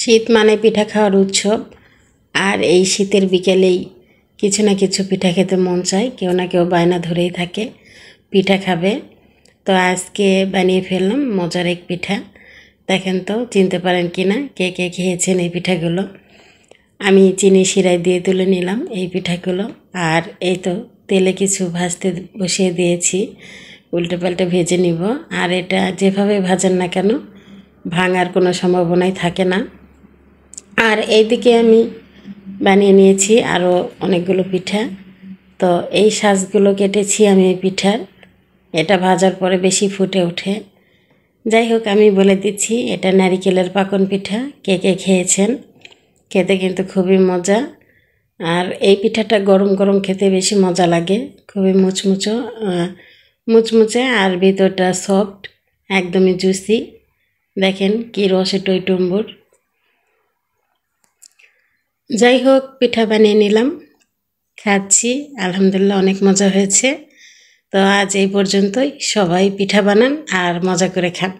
শীত মানে পিঠা খাওয়ার উৎসব। আর এই শীতের বিকেলেই কিছু না কিছু পিঠা খেতে মন চায়, কেউ না কেউ বায়না ধরেই থাকে পিঠা খাবে। তো আজকে বানিয়ে ফেললাম মজার এক পিঠা। দেখেন তো চিনতে পারেন কি না, কে কে খেয়েছেন এই পিঠাগুলো। আমি চিনি শিরায় দিয়ে তুলে নিলাম এই পিঠাগুলো। আর এই তো তেলে কিছু ভাজতে বসিয়ে দিয়েছি, উল্টে পাল্টে ভেজে নিব। আর এটা যেভাবে ভাজেন না কেন ভাঙার কোনো সম্ভাবনাই থাকে না। আর এইদিকে আমি বানিয়ে নিয়েছি আরও অনেকগুলো পিঠা। তো এই সাজগুলো কেটেছি আমি এই পিঠার, এটা ভাজার পরে বেশি ফুটে ওঠে। যাই হোক, আমি বলে দিচ্ছি এটা নারিকেলের পাকন পিঠা। কে কে খেয়েছেন, খেতে কিন্তু খুবই মজা। আর এই পিঠাটা গরম গরম খেতে বেশি মজা লাগে, খুবই মুচমুচে আর ভিতরটা সফট, একদমই জুসি। দেখেন কি রসে টইটুম্বুর। যাই হোক, পিঠা বানিয়ে নিলাম, খাচ্ছি, আলহামদুলিল্লাহ অনেক মজা হয়েছে। তো আজ এই পর্যন্তই। সবাই পিঠা বানান আর মজা করে খান।